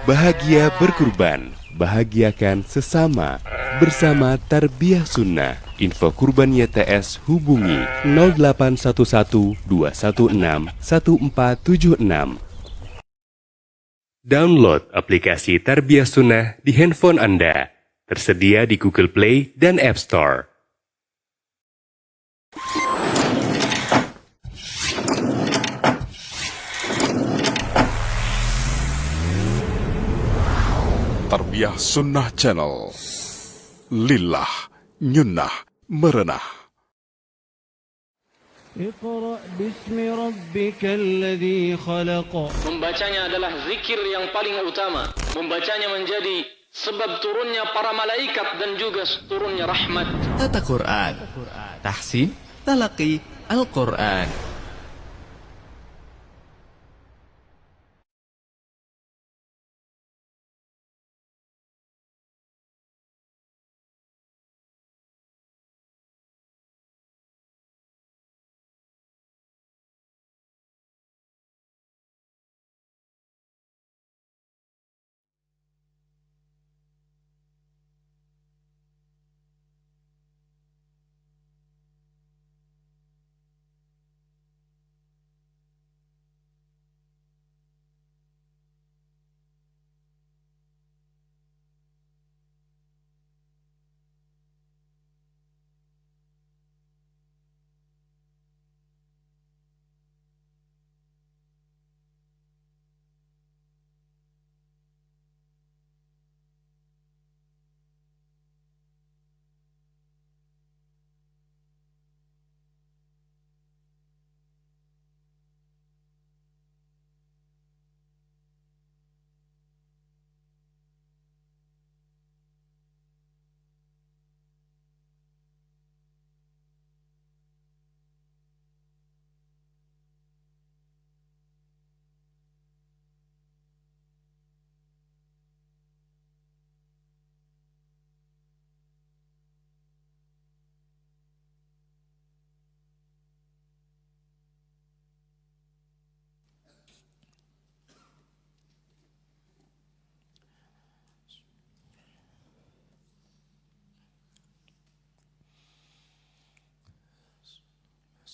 Bahagia berkurban, bahagiakan sesama bersama Tarbiyah Sunnah. Info kurban YTS hubungi 0811 216 1476. Download aplikasi Tarbiyah Sunnah di handphone Anda. Tersedia di Google Play dan App Store. Tarbiyah Sunnah Channel. Lillah, nyunnah, merenah. Iqra bismi rabbikal ladzi khalaq. Membacanya adalah zikir yang paling utama. Membacanya menjadi sebab turunnya para malaikat dan juga turunnya rahmat. Tata Quran, tahsin, talaqi, Al-Quran.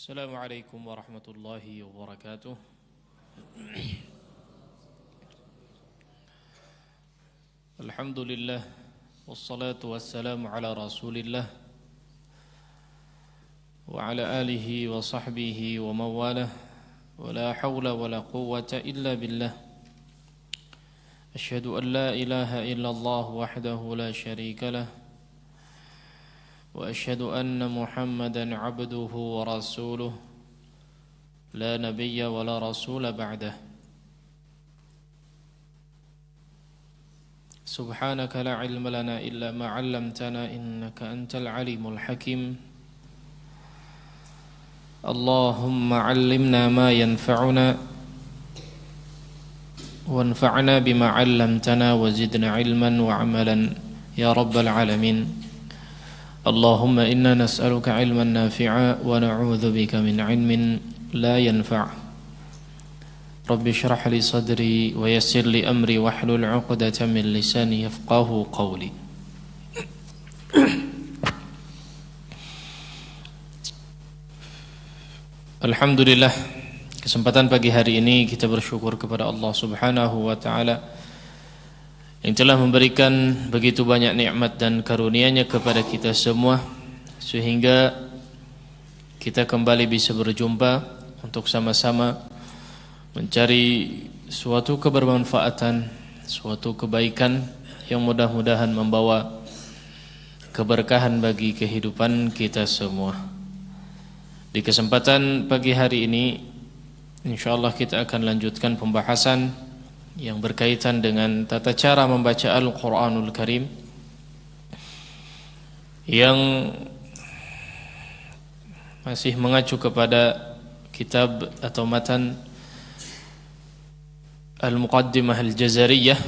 Assalamualaikum warahmatullahi wabarakatuh. Alhamdulillah wassalatu wassalamu ala Rasulillah wa ala alihi wa sahbihi wa mawalah wa la hawla wa la quwwata illa billah. Asyhadu an la ilaha illallah wahdahu la syarika lah وأشهد أن محمدًا عبده ورسوله لا نبي ولا رسول بعده سبحانك لا علم لنا إلا ما علمتنا إنك أنت العليم الحكيم اللهم علمنا ما ينفعنا وانفعنا بما علمتنا وزدنا علما وعملا يا رب العالمين اللهم إنا نسألك علما نافعا ونعوذ بك من علم لا ينفع رب اشرح لي صدري ويسر لي أمري واحلل عقدة من لساني يفقه قولي. Alhamdulillah, kesempatan pagi hari ini kita bersyukur kepada Allah Subhanahu wa taala yang telah memberikan begitu banyak nikmat dan karunia-Nya kepada kita semua sehingga kita kembali bisa berjumpa untuk sama-sama mencari suatu kebermanfaatan, suatu kebaikan yang mudah-mudahan membawa keberkahan bagi kehidupan kita semua. Di kesempatan pagi hari ini insyaallah kita akan lanjutkan pembahasan yang berkaitan dengan tata cara membaca Al-Quranul Karim yang masih mengacu kepada kitab atau matan Al-Muqaddimah Al-Jazariyah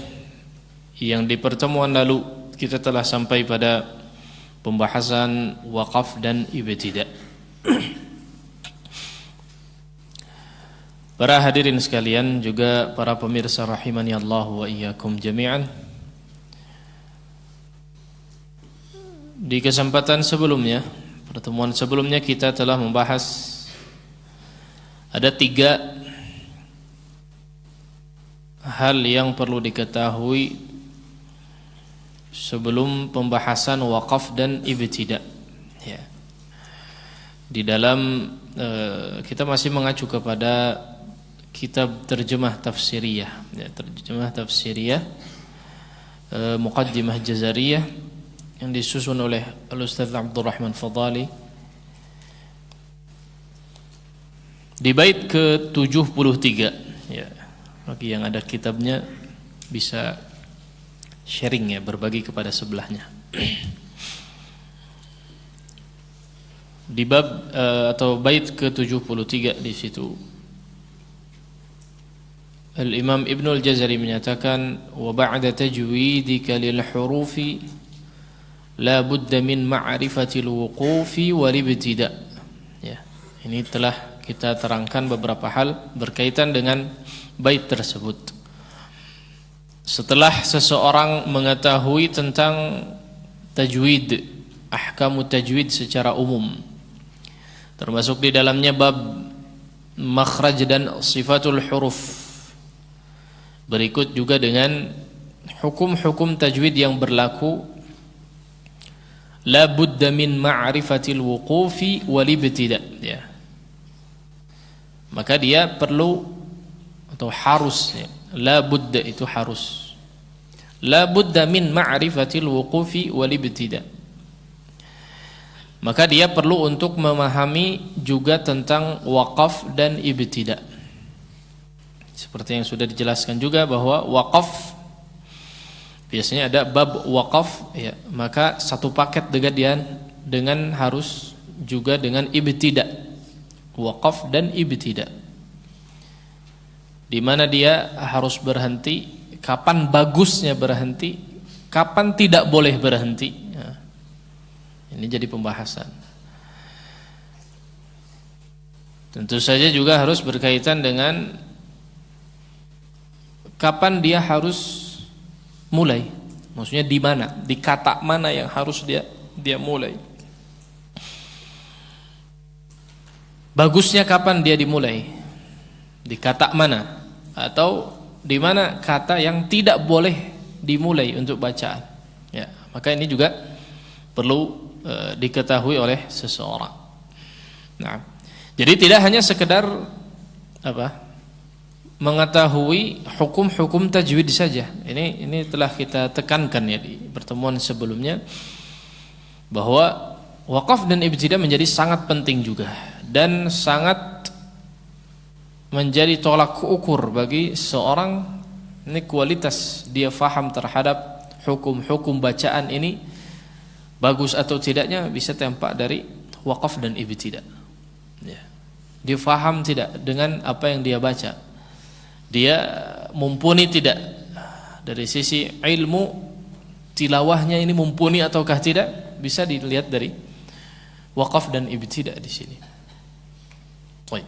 yang di pertemuan lalu kita telah sampai pada pembahasan waqaf dan ibtida. Para hadirin sekalian, juga para pemirsa rahimani Allah wa iyyakum jami'an. Di kesempatan sebelumnya, pertemuan sebelumnya kita telah membahas ada 3 hal yang perlu diketahui sebelum pembahasan wakaf dan ibtida. Ya. Di dalam kita masih mengacu kepada kitab terjemah tafsiriyah, ya, terjemah tafsiriyah Muqaddimah Jazariyah yang disusun oleh Al-Ustaz Abdurrahman Fadali. Di bait ke-73, ya, bagi yang ada kitabnya bisa sharing, ya, berbagi kepada sebelahnya. Di bab atau bait ke-73 di situ Al-Imam Ibnul Jazari menyatakan, wa ba'da tajwidika lil hurufi la budda min ma'rifatil wuqufi wal ibtida. Ya, ini telah kita terangkan beberapa hal berkaitan dengan bait tersebut. Setelah seseorang mengetahui tentang tajwid, ahkamu tajwid secara umum, termasuk di dalamnya bab makhraj dan sifatul huruf, berikut juga dengan hukum-hukum tajwid yang berlaku, la budda min ma'rifatil wuqufi wal ibtida, ya. Maka dia perlu atau harus, ya. La budda itu harus. La budda min ma'rifatil wuqufi wal ibtida. Maka dia perlu untuk memahami juga tentang waqaf dan ibtida. Seperti yang sudah dijelaskan juga bahwa waqaf biasanya ada bab waqaf, ya, maka satu paket dengan harus juga dengan ibtida, waqaf dan ibtida, di mana dia harus berhenti, kapan bagusnya berhenti, kapan tidak boleh berhenti. Ya. Ini jadi pembahasan. Tentu saja juga harus berkaitan dengan kapan dia harus mulai, maksudnya di mana, di kata mana yang harus dia mulai. Bagusnya kapan dia dimulai, di kata mana, atau di mana kata yang tidak boleh dimulai untuk bacaan. Ya, maka ini juga perlu diketahui oleh seseorang. Nah, jadi tidak hanya sekedar mengetahui hukum-hukum tajwid saja. Ini telah kita tekankan, ya, di pertemuan sebelumnya, bahwa waqaf dan ibtida menjadi sangat penting juga dan sangat menjadi tolak ukur bagi seorang. Ini kualitas dia faham terhadap hukum-hukum bacaan ini bagus atau tidaknya bisa tampak dari waqaf dan ibtida. Ya. Dia faham tidak dengan apa yang dia baca, dia mumpuni tidak dari sisi ilmu tilawahnya, ini mumpuni ataukah tidak, bisa dilihat dari waqaf dan ibtida di sini. Baik.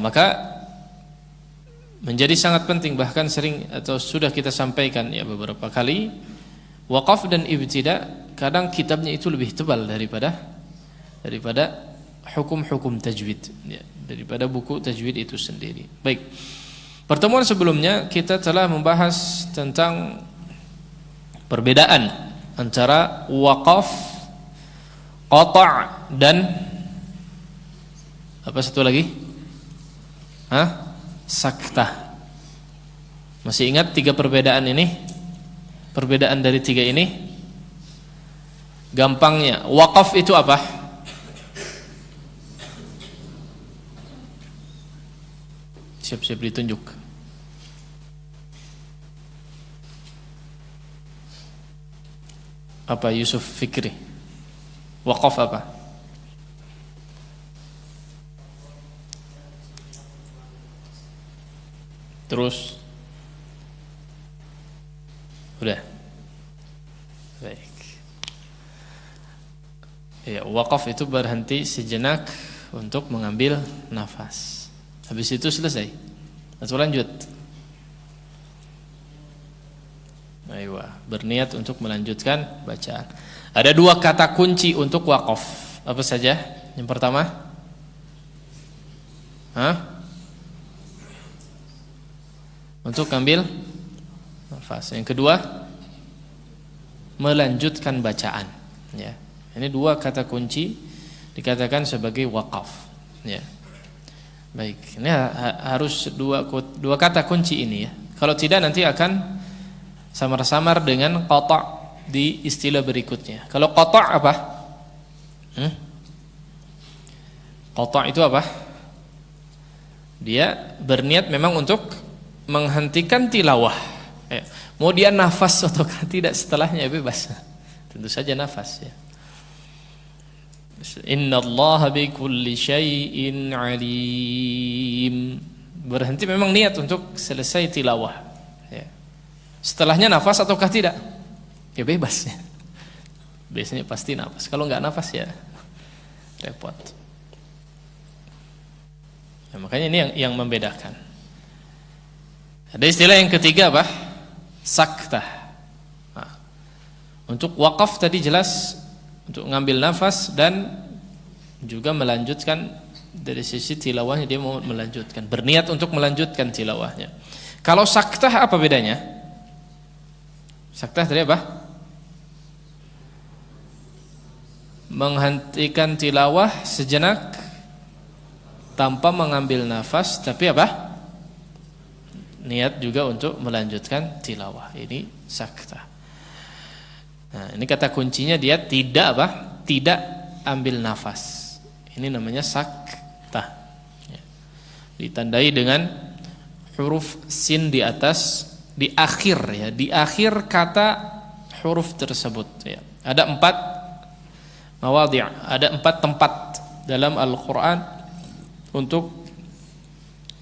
Maka menjadi sangat penting, bahkan sering atau sudah kita sampaikan, ya, beberapa kali, waqaf dan ibtida kadang kitabnya itu lebih tebal daripada hukum-hukum tajwid, ya, daripada buku tajwid itu sendiri. Baik. Pertemuan sebelumnya kita telah membahas tentang perbedaan antara waqaf, qata' dan apa satu lagi? Saktah. Masih ingat 3 perbedaan ini? Perbedaan dari 3 ini? Gampangnya, waqaf itu apa? Siap-siap ditunjuk. Apa Yusuf Fikri? Waqaf apa? Terus udah. Baik. Ya, waqaf itu berhenti sejenak untuk mengambil nafas. Habis itu selesai atau lanjut? Ayo, berniat untuk melanjutkan bacaan. Ada 2 kata kunci untuk waqaf. Apa saja? Yang pertama, untuk ambil nafas. Yang kedua, melanjutkan bacaan. Ya, ini 2 kata kunci dikatakan sebagai waqaf. Ya, baik. Ini harus dua kata kunci ini ya. Kalau tidak nanti akan samar-samar dengan qata' di istilah berikutnya. Kalau qata' apa? Qata' itu apa? Dia berniat memang untuk menghentikan tilawah. Mau dia nafas atau tidak setelahnya bebas. Tentu saja nafas ya. Innallaha bikulli syai'in alim. Berhenti memang niat untuk selesai tilawah ya. Setelahnya nafas ataukah tidak? Ya bebas ya. Biasanya pasti nafas. Kalau nggak nafas ya repot. Ya, makanya ini yang membedakan. Ada istilah yang ketiga apa? Saktah. Nah, untuk waqaf tadi jelas untuk ngambil nafas dan juga melanjutkan dari sisi tilawahnya, dia mau melanjutkan, berniat untuk melanjutkan tilawahnya. Kalau saktah apa bedanya? Saktah tadi apa? Menghentikan tilawah sejenak tanpa mengambil nafas, tapi apa? Niat juga untuk melanjutkan tilawah. Ini saktah. Nah, ini kata kuncinya, dia tidak apa? Tidak ambil nafas. Ini namanya saktah. Ya. Ditandai dengan huruf sin di atas, di akhir ya, di akhir kata huruf tersebut ya. Ada 4 mawadhi', ada 4 tempat dalam Al-Qur'an untuk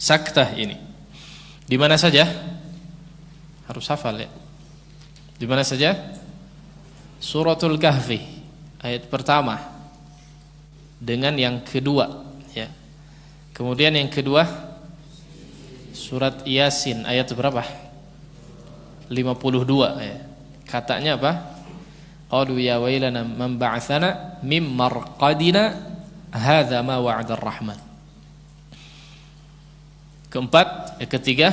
saktah ini. Di mana saja? Harus hafal ya. Di mana saja? Suratul Kahfi ayat pertama dengan yang kedua ya. Kemudian yang kedua surat Yasin ayat berapa? 52 ya. Katanya apa? Qalu ya wailana man ba'atsana mim marqadina hadza ma wa'ada ar-rahman. Keempat, ketiga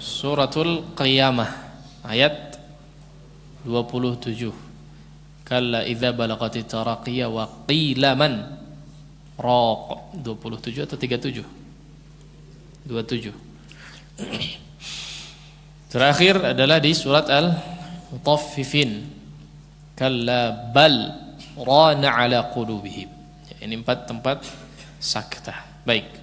suratul Qiyamah ayat 27. Kalla idza balaghatit taraqiyya wa qila man raq. 27 atau 37? 27. Terakhir adalah di surat Al-Mutaffifin. Kalla bal rana ala qulubihim. Ya, ini 4 tempat saktah. Baik.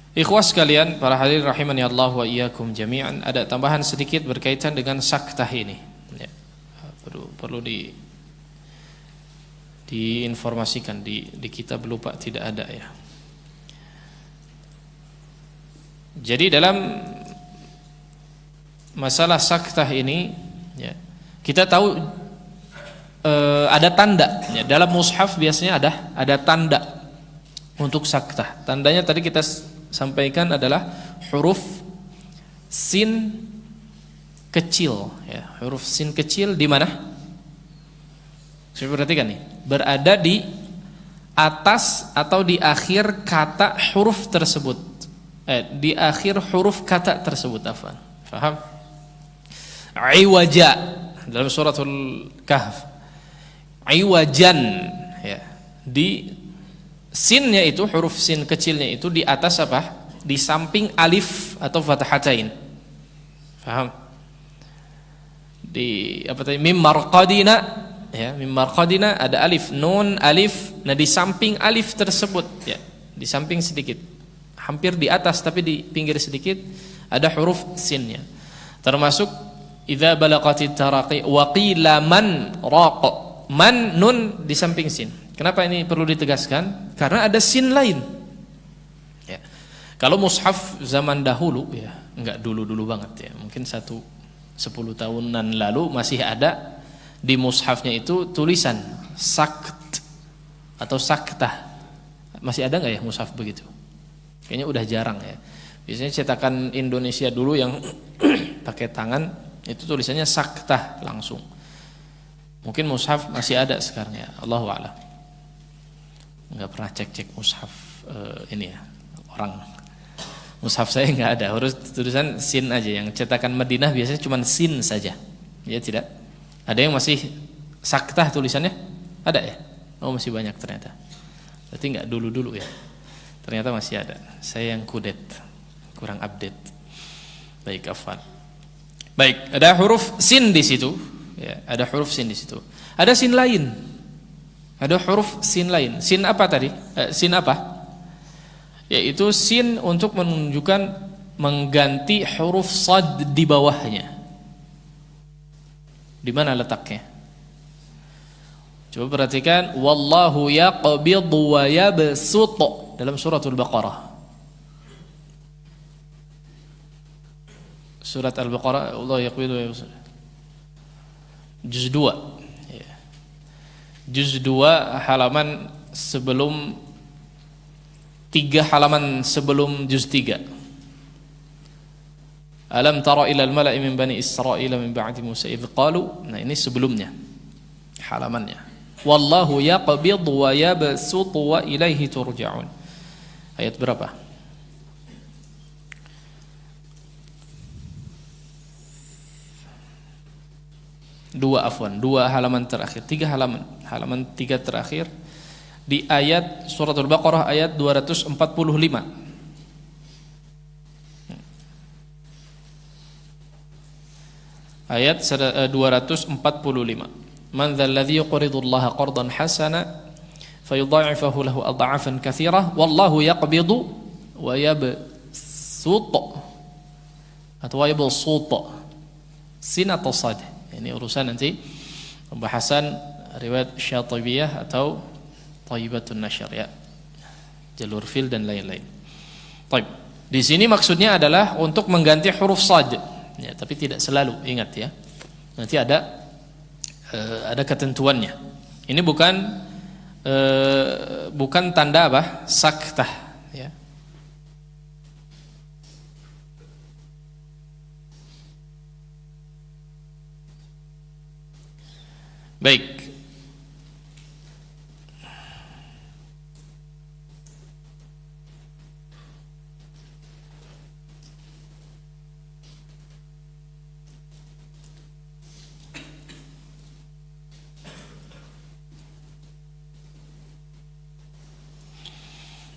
Ikhwas sekalian, para hadirin rahimani Allah wa iyyakum jami'an, ada tambahan sedikit berkaitan dengan saktah ini. Ya, perlu diinformasikan di kitab lupa tidak ada ya. Jadi dalam masalah saktah ini ya, kita tahu ada tanda ya. Dalam mushaf biasanya ada tanda untuk saktah. Tandanya tadi kita sampaikan adalah huruf sin kecil ya. Huruf sin kecil di mana? Coba perhatikan nih, berada di atas atau di akhir kata huruf tersebut. Di akhir huruf kata tersebut, afwan. Faham? Iwaja dalam suratul Kahf. Iwajan ya. Di sinnya itu, huruf sin kecilnya itu di atas apa? Di samping alif atau fathatain. Faham? Di apa tadi? Mim marqadina ya, mim marqadina ada alif, nun, alif. Nah, di samping alif tersebut ya, di samping sedikit. Hampir di atas tapi di pinggir sedikit ada huruf sinnya. Termasuk idza balaqatit taraqi wa qila man raq. Man, nun di samping sin. Kenapa ini perlu ditegaskan? Karena ada sin lain. Ya. Kalau mushaf zaman dahulu ya, enggak dulu-dulu banget ya. Mungkin 10 tahunan lalu masih ada di mushafnya itu tulisan sakt atau saktah. Masih ada nggak ya mushaf begitu? Kayaknya udah jarang ya. Biasanya cetakan Indonesia dulu yang pakai tangan itu tulisannya saktah langsung. Mungkin mushaf masih ada sekarang ya, Allahu a'lam. Nggak pernah cek mushaf ini ya orang. Mushaf saya nggak ada, harus tulisan sin aja. Yang cetakan Madinah biasanya cuma sin saja. Ya tidak. Ada yang masih saktah tulisannya? Ada ya? Oh masih banyak ternyata. Berarti nggak dulu ya. Ternyata masih ada. Saya yang kudet, kurang update. Baik, afwan. Baik, ada huruf sin di situ. Ya, ada huruf sin di situ. Ada sin lain. Ada huruf sin lain. Sin apa tadi? Sin apa? Yaitu sin untuk menunjukkan mengganti huruf sad di bawahnya. Di mana letaknya? Coba perhatikan, wallahu yaqbidu wa yabsutu dalam suratul Baqarah. Surat Al-Baqarah, Allah yaqbidu wa yabsutu. Juz 2. Ya. Juz 2 halaman sebelum 3 halaman sebelum juz 3. Alam tara ilal mala'i min bani Israil min ba'di Musa idh qalu. Nah, ini sebelumnya halamannya. Wallahu yaqbidu wa yabsutu wa ilaihi turja'un. Ayat berapa? Dua halaman terakhir, 3 halaman. Halaman 3 terakhir di ayat suratul Baqarah ayat 245. Ayat 245. Man dzal ladzi yuqridu Allah qardan hasana fayudha'ifahu lahu adha'afan katsirah wallahu yaqbidu wa yabsutu atau yabsutu sin atau sad. Ini urusan nanti pembahasan riwayat Syatibiyah atau Thayyibatun Nashr ya. Jalur fil dan lain-lain. Baik. Di sini maksudnya adalah untuk mengganti huruf sad. Ya, tapi tidak selalu, ingat ya. Nanti ada ketentuannya. Ini bukan tanda apa? Saktah ya. Baik.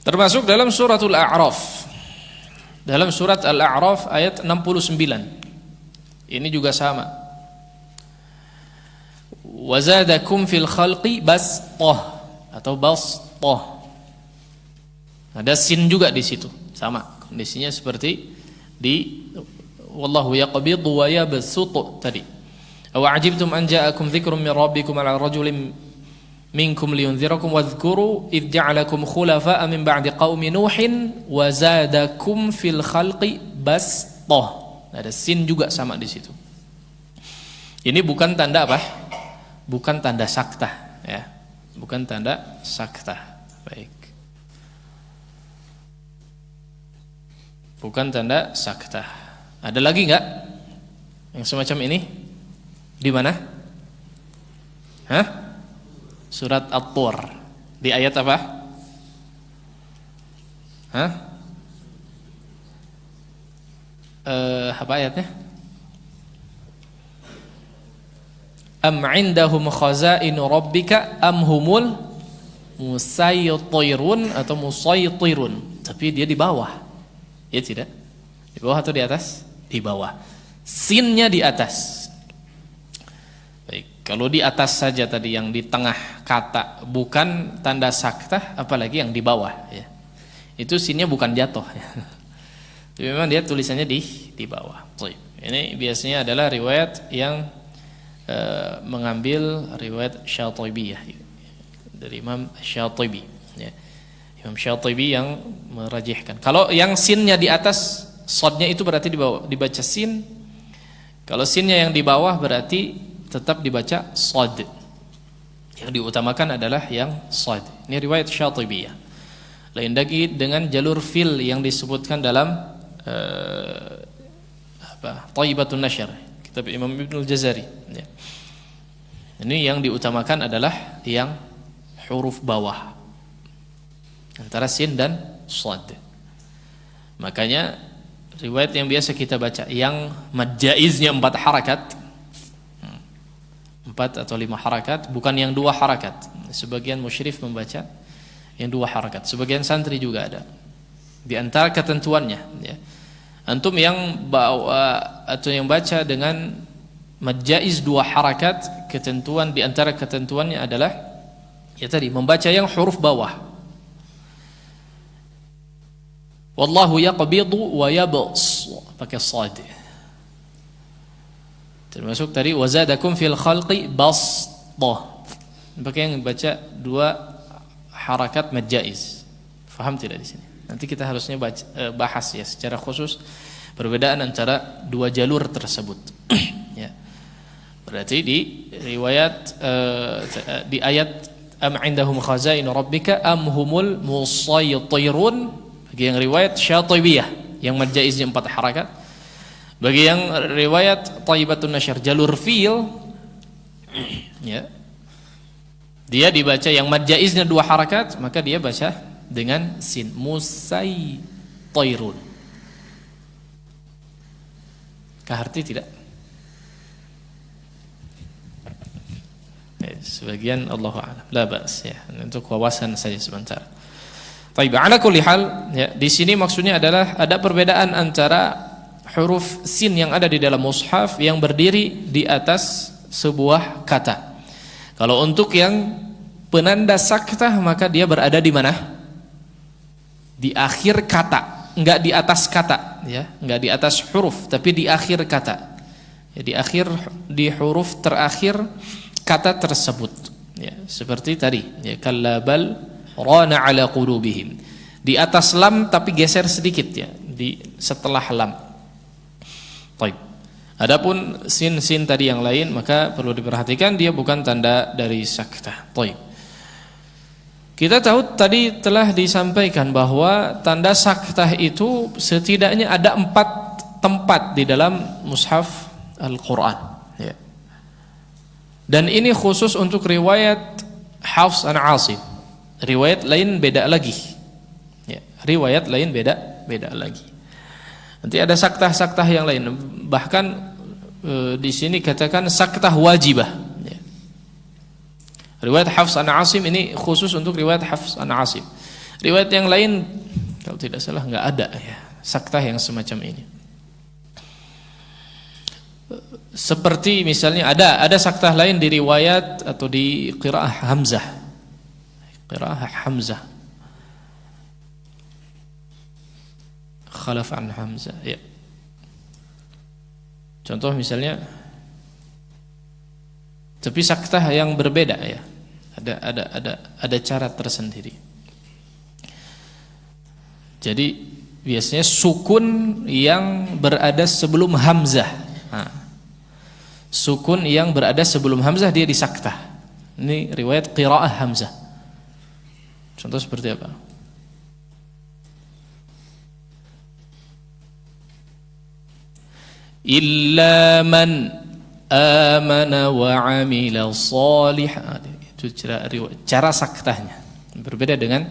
Termasuk dalam suratul A'raf. Dalam surat Al-A'raf ayat 69. Ini juga sama. Wa zadakum fil khalqi bastah atau bastah. Ada sin juga di situ. Sama kondisinya seperti di wallahu yaqbidu wa yabsutu tadi. Aw ajibtum an ja'akum dzikrun min rabbikum 'ala rajulin minkum liyunzirakum wadhkuru idh ja'alakum khulafa'a min ba'di qaumi nuhin wa zadakum fil khalqi bastah. Ada sin juga sama di situ. Ini bukan tanda apa? Bukan tanda saktah ya. Bukan tanda saktah. Baik. Bukan tanda saktah. Ada lagi enggak yang semacam ini? Di mana? Hah? Surat At-Tur. Di ayat apa? Hah? Apa ayatnya? Am indahum khazainu rabbika am humul musaytirun atau musaytirun. Tapi dia di bawah. Ya tidak? Di bawah atau di atas? Di bawah. Sinnya di atas. Kalau di atas saja tadi yang di tengah kata bukan tanda saktah, apalagi yang di bawah ya. Itu sinnya bukan jatuh ya. Jadi memang dia tulisannya di bawah. Ini biasanya adalah riwayat yang mengambil riwayat Syatibiyah dari Imam Syatibi ya. Imam Syatibi yang merajihkan. Kalau yang sinnya di atas, sodnya itu berarti di bawah, dibaca sin. Kalau sinnya yang di bawah berarti tetap dibaca sod Yang diutamakan adalah yang sad. Ini riwayat Syatibiyah. Lain lagi dengan jalur fil yang disebutkan dalam Thayyibatun Nashr, kitab Imam Ibnul Jazari. Ya. Ini yang diutamakan adalah yang huruf bawah antara sin dan sad. Makanya riwayat yang biasa kita baca yang mad jaiznya 4 harakat, 4 atau 5 harakat, bukan yang 2 harakat. Sebagian musyrif membaca yang 2 harakat, sebagian santri juga ada. Di antara ketentuannya, ya. Antum yang bawa atau yang baca dengan mad jaiz 2 harakat, ketentuan di antara ketentuannya adalah ya tadi membaca yang huruf bawah. Wallahu yaqbidu wa yabs, pakai sad. Termasuk tadi wazadakum fil khalqi basta, pakai yang baca 2 harakat mad jaiz. Faham tidak di sini? Nanti kita harusnya bahas ya secara khusus perbedaan antara 2 jalur tersebut. Ya. Berarti di riwayat di ayat am indahum khazain rabbika am humul musaytirun, bagi yang riwayat Syatibiyah yang mad jaiznya 4 harakat. Bagi yang riwayat Thayyibatun Nashr jalur fil, ya, dia dibaca yang mad jaiznya 2 harakat, maka dia baca dengan sin, musaytirun. Kaharti tidak? Sebagian Allahu a'lam. La ba's ya, untuk wawasan saja sebentar. Baik, ala kulli hal ya, di sini maksudnya adalah ada perbedaan antara huruf sin yang ada di dalam mushaf yang berdiri di atas sebuah kata. Kalau untuk yang penanda saktah maka dia berada di mana? Di akhir kata, enggak di atas kata, ya, enggak di atas huruf, tapi di akhir kata. Ya, di huruf terakhir kata tersebut. Ya, seperti tadi, ya, kallabal rana ala qulubihim. Di atas lam tapi geser sedikit ya, di setelah lam. Baik. Adapun sin tadi yang lain maka perlu diperhatikan dia bukan tanda dari saktah. Baik. Kita tahu tadi telah disampaikan bahwa tanda saktah itu setidaknya ada 4 tempat di dalam mushaf Al-Quran, ya. Dan ini khusus untuk riwayat Hafs an Asim. Riwayat lain beda lagi, ya. Riwayat lain beda lagi. Nanti ada saktah-saktah yang lain. Bahkan di sini katakan saktah wajibah. Ya. Riwayat Hafs an Asim ini khusus untuk riwayat Hafs an Asim. Riwayat yang lain kalau tidak salah nggak ada ya saktah yang semacam ini. Seperti misalnya ada saktah lain di riwayat atau di qiraah Hamzah. Qiraah Hamzah. Khalaf an Hamzah, ya. Contoh misalnya, tapi saktah yang berbeda ya. Ada cara tersendiri. Jadi biasanya sukun yang berada sebelum hamzah. Nah, sukun yang berada sebelum hamzah dia disaktah. Ini riwayat qiraah Hamzah. Contoh seperti apa? Illa man amana wa amila salihah. Itu cara saktahnya. Berbeda dengan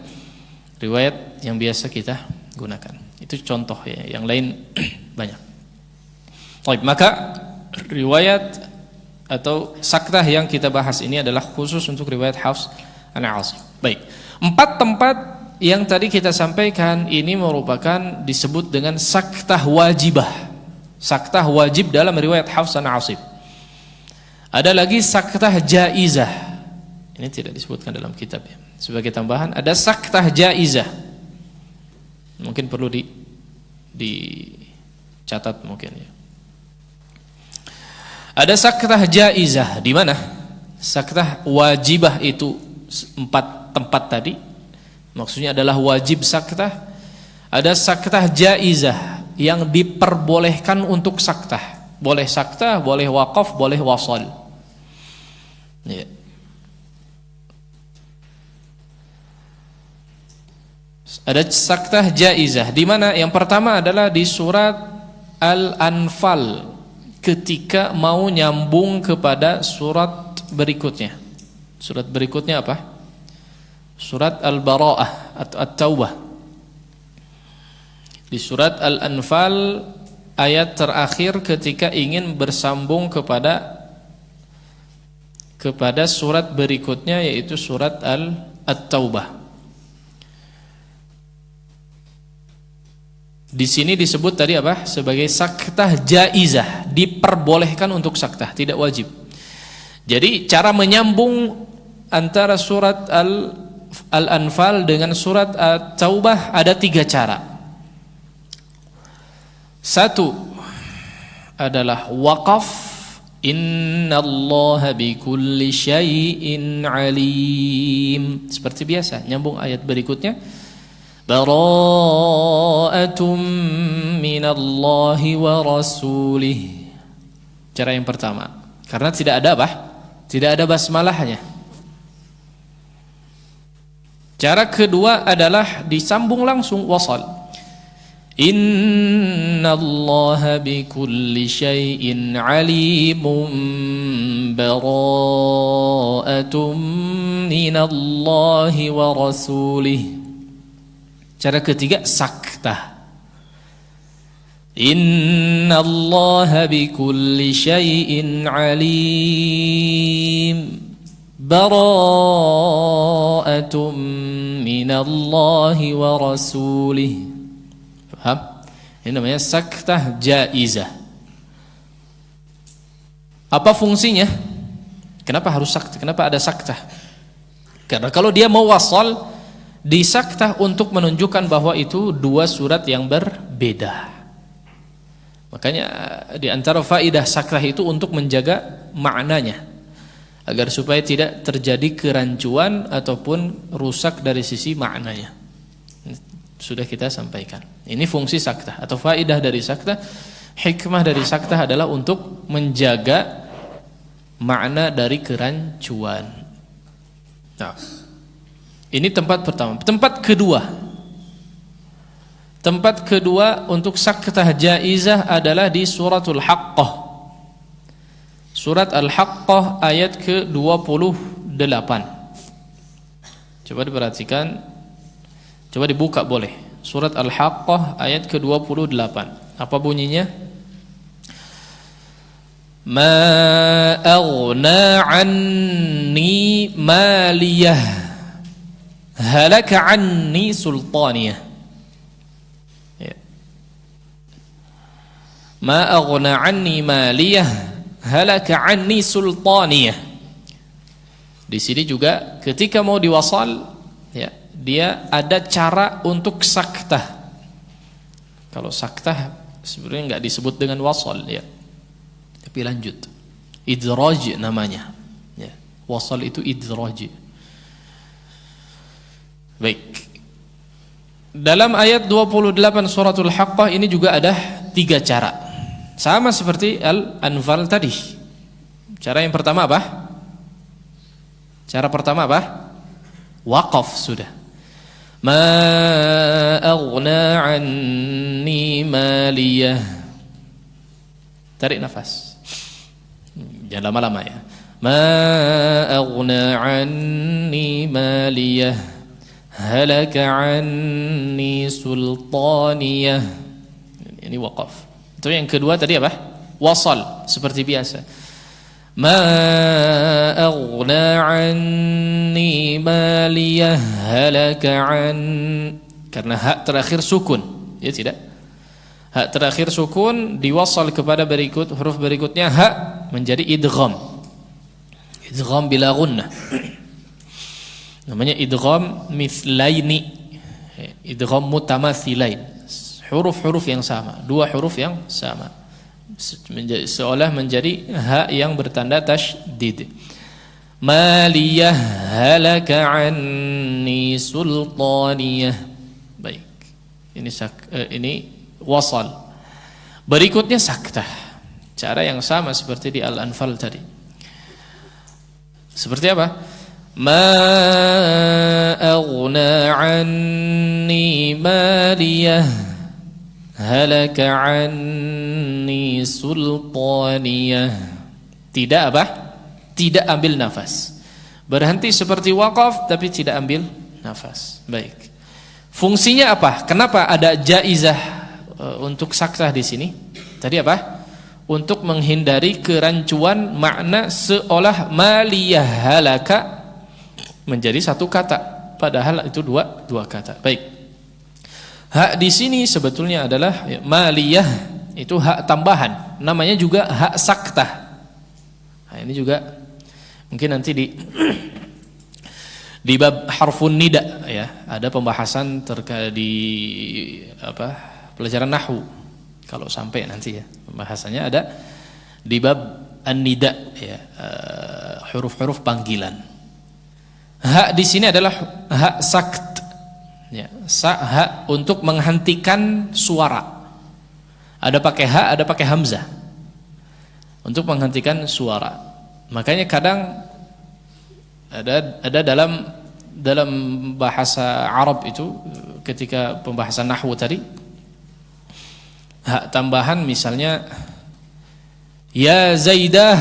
riwayat yang biasa kita gunakan. Itu contoh ya, yang lain banyak. Baik, maka riwayat atau saktah yang kita bahas ini adalah khusus untuk riwayat Hafs an Asim. Baik. 4 tempat yang tadi kita sampaikan ini merupakan disebut dengan saktah wajibah. Saktah wajib dalam riwayat Hafs an Asim. Ada lagi saktah jaizah. Ini tidak disebutkan dalam kitab ya. Sebagai tambahan ada saktah jaizah. Mungkin perlu dicatat mungkin ya. Ada saktah jaizah di mana saktah wajibah itu 4 tempat tadi. Maksudnya adalah wajib saktah. Ada saktah jaizah yang diperbolehkan untuk saktah. Boleh saktah, boleh waqaf, boleh wasal. Ya. Ada saktah jaizah, di mana yang pertama adalah di surat Al-Anfal ketika mau nyambung kepada surat berikutnya. Surat berikutnya apa? Surat Al-Bara'ah atau At-Taubah. Di surat Al-Anfal ayat terakhir ketika ingin bersambung kepada surat berikutnya, yaitu surat At-Taubah. Di sini disebut tadi apa? Sebagai saktah jaizah, diperbolehkan untuk saktah, tidak wajib. Jadi cara menyambung antara surat Al-Anfal dengan surat At-Taubah ada 3 cara. Satu adalah waqaf, innallaha bikulli syai'in alim. Seperti biasa, nyambung ayat berikutnya. Bara'atum minallahi wa rasulih. Cara yang pertama, karena tidak ada apa? Tidak ada basmalahnya. Cara kedua adalah disambung langsung, wasal. Innallaha bikulli syai'in alimun bara'atum minallahi wa rasulih. Cara ketiga saktah. Innallaha bikulli syai'in alim bara'atum minallahi wa rasulih. Paham? Ini namanya saktah jaizah. Apa fungsinya? Kenapa harus saktah? Kenapa ada saktah? Karena kalau dia mau wasal, disaktah untuk menunjukkan bahwa itu 2 surat yang berbeda. Makanya di antara faidah saktah itu untuk menjaga maknanya, agar supaya tidak terjadi kerancuan ataupun rusak dari sisi maknanya. Sudah kita sampaikan. Ini fungsi saktah atau faidah dari saktah. Hikmah dari saktah adalah untuk menjaga makna dari kerancuan. Nah, ini tempat pertama. Tempat kedua untuk saktah jaizah adalah di suratul Haqqah. Surat Al-Haqqah ayat ke-28. Coba diperhatikan. Coba dibuka boleh. Surat Al-Haqqah ayat ke-28. Apa bunyinya? Ma aghna anni maliyah halaka anni sultaniyah. Ya. Ma aghna anni maliyah halaka anni sultaniyah. Di sini juga ketika mau diwasal, ya, dia ada cara untuk saktah. Kalau saktah sebenarnya enggak disebut dengan wasal, ya. Tapi lanjut. Idraj namanya. Ya. Wasal itu idraj. Baik. Dalam ayat 28 suratul Haqqah ini juga ada 3 cara. Sama seperti Al-Anfal tadi. Cara yang pertama apa? Cara pertama apa? Waqaf sudah. Ma aghna anni maliyah. Tarik nafas. Jangan lama-lama ya. Ma aghna anni maliyah halaka anni sultaniyah. Ini waqaf. Itu yang kedua tadi apa? Wasal seperti biasa. Ma aghna anni maliyah halaka an, karena hak terakhir sukun, ya tidak? Hak terakhir sukun diwasal kepada huruf berikutnya, hak menjadi idgham. Idgham bila gunnah. Namanya idgham mithlaini, idgham mutamathilain, huruf-huruf yang sama, 2 huruf yang sama, seolah menjadi ha yang bertanda tasydid. Maliyah halaka anni sultaniyah. Baik, ini wasal. Berikutnya saktah, cara yang sama seperti di Al-Anfal tadi. Seperti apa? ما أغنى عني ماليه هلك عني سلطانيه. Tidak apa? Tidak ambil nafas. Berhenti seperti wakaf tapi tidak ambil nafas. Baik. Fungsinya apa? Kenapa ada jaizah untuk saktah di sini? Tadi apa? Untuk menghindari kerancuan makna seolah maliyah halaka menjadi satu kata, padahal itu dua kata. Baik. Hak di sini sebetulnya adalah maliyah, itu hak tambahan. Namanya juga hak saktah. Nah, ini juga mungkin nanti di bab harfun nida ya, ada pembahasan terkait di pelajaran nahwu. Kalau sampai nanti ya, pembahasannya ada di bab an-nida ya, huruf-huruf panggilan. Hak di sini adalah hak sakt ya, hak untuk menghentikan suara. Ada pakai hak, ada pakai hamzah. Untuk menghentikan suara. Makanya kadang ada dalam bahasa Arab itu ketika pembahasan nahwu tadi, hak tambahan misalnya ya Zaidah,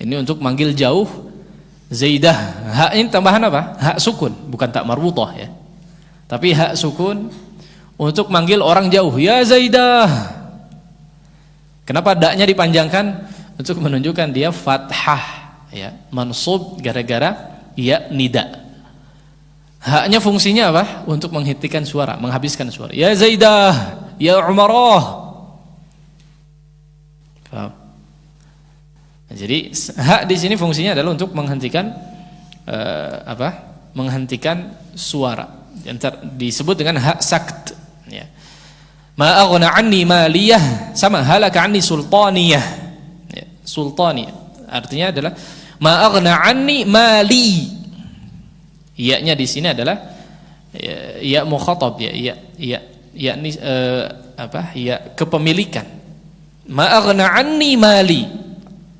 ini untuk manggil jauh Zaidah. Hak ini tambahan apa? Hak sukun, bukan tak marbutah ya, tapi hak sukun untuk manggil orang jauh, ya Zaidah. Kenapa daknya dipanjangkan? Untuk menunjukkan dia fathah ya, mansub gara-gara ya nida. Haknya fungsinya apa? Untuk menghentikan suara, menghabiskan suara. Ya Zaidah, ya Umarah. Paham? Nah, jadi hak di sini fungsinya adalah untuk menghentikan menghentikan suara. Disebut dengan hak sakt. Ya. Ma aghna anni maliyah sama halaka anni sultaniyah. Ya, sultaniyah artinya adalah ma aghna anni mali. Ya-nya di sini adalah ya mukhatab ya yakni ya kepemilikan. Ma aghna anni mali.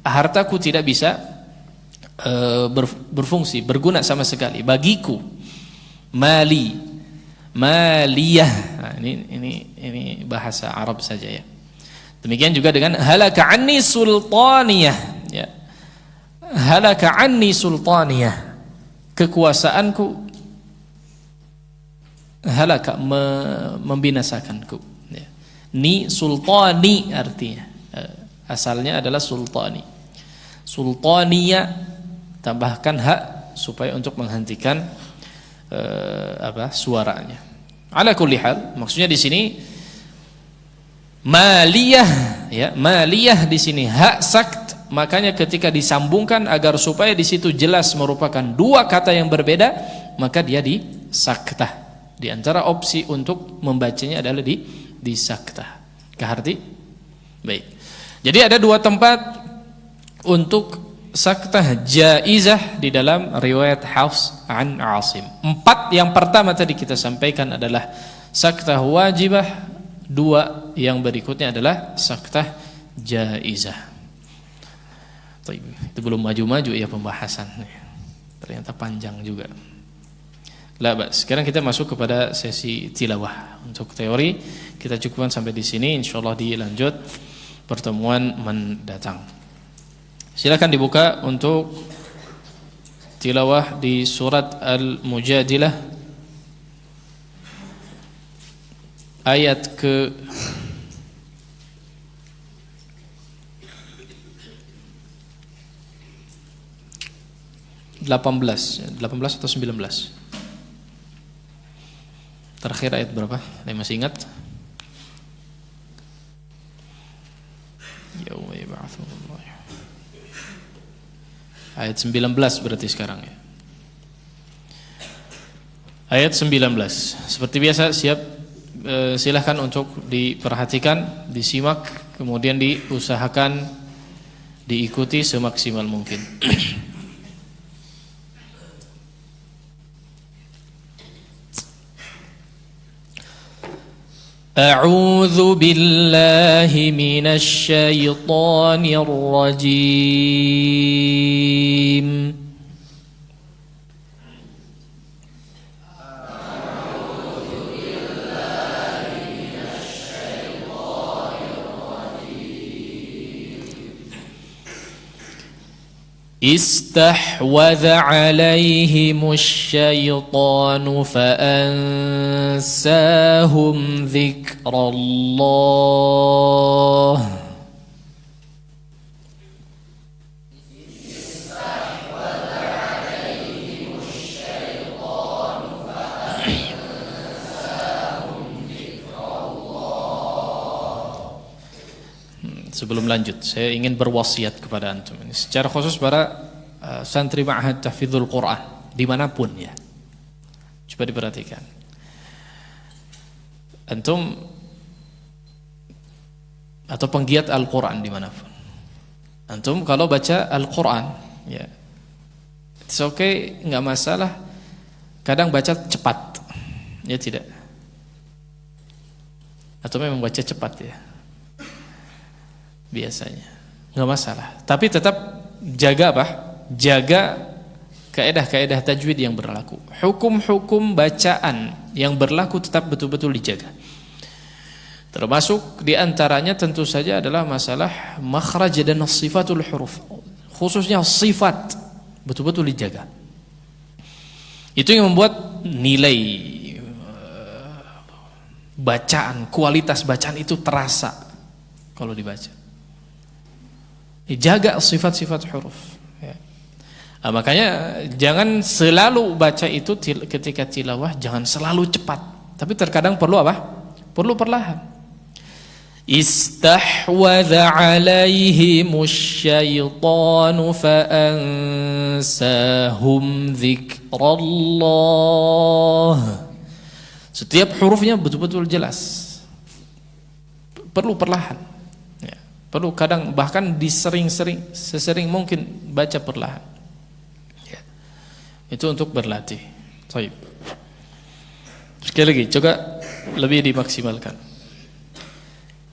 Hartaku tidak bisa berfungsi, berguna sama sekali bagiku. Mali, maliyah. Nah, ini bahasa Arab saja ya. Demikian juga dengan halaka anni sultaniyah ya. Halaka anni sultaniyah. Kekuasaanku halaka membinasakanku ya. Ni sultani artinya asalnya adalah sultani. Sultaniyah tambahkan hak supaya untuk menghentikan suaranya. Ala kulli hal, maksudnya di sini maliyah ya, maliyah di sini hak sakt. Makanya ketika disambungkan agar supaya di situ jelas merupakan dua kata yang berbeda, maka dia disaktah. Di antara opsi untuk membacanya adalah disaktah. Keharti? Baik. Jadi ada dua tempat untuk saktah jaizah di dalam riwayat Hafs an Asim. 4 yang pertama tadi kita sampaikan adalah saktah wajibah, 2 yang berikutnya adalah saktah jaizah. Itu belum maju-maju ya pembahasan. Ternyata panjang juga. Sekarang kita masuk kepada sesi tilawah. Untuk teori kita cukupkan sampai di sini. Insyaallah dilanjut pertemuan mendatang. Silakan dibuka untuk tilawah di surat Al-Mujadilah ayat ke 18 atau 19. Terakhir ayat berapa? Saya masih ingat. Yauma yab'atsullah. Ayat 19 berarti sekarang ya. Ayat 19. Seperti biasa silahkan untuk diperhatikan, disimak, kemudian diusahakan diikuti semaksimal mungkin. أعوذ بالله من الشيطان الرجيم. استحوذ عليهم الشيطان فأنساهم ذكر الله. Sebelum lanjut, saya ingin berwasiat kepada antum ini secara khusus para santri Ma'had Tahfidzul Quran dimanapun ya. Coba diperhatikan. Antum atau penggiat Al-Quran dimanapun. Antum kalau baca Al-Quran ya, it's okay, nggak masalah. Kadang baca cepat, ya tidak? Atau memang baca cepat ya? Biasanya nggak masalah, tapi tetap jaga apa? Jaga kaedah-kaedah tajwid yang berlaku, hukum-hukum bacaan yang berlaku tetap betul-betul dijaga. Termasuk diantaranya tentu saja adalah masalah makhraj dan sifatul huruf, khususnya sifat betul-betul dijaga. Itu yang membuat nilai bacaan, kualitas bacaan itu terasa kalau dibaca. Jaga sifat-sifat huruf ya. Nah, makanya jangan selalu baca itu ketika tilawah, jangan selalu cepat, tapi terkadang perlu apa? Perlu perlahan. Istahwadha alaihimus syaitanu fa'ansahum dzikrallah. Setiap hurufnya betul-betul jelas, perlu perlahan. Perlu kadang bahkan sesering mungkin baca perlahan ya. Itu untuk berlatih. Baik. Sekali lagi coba lebih dimaksimalkan.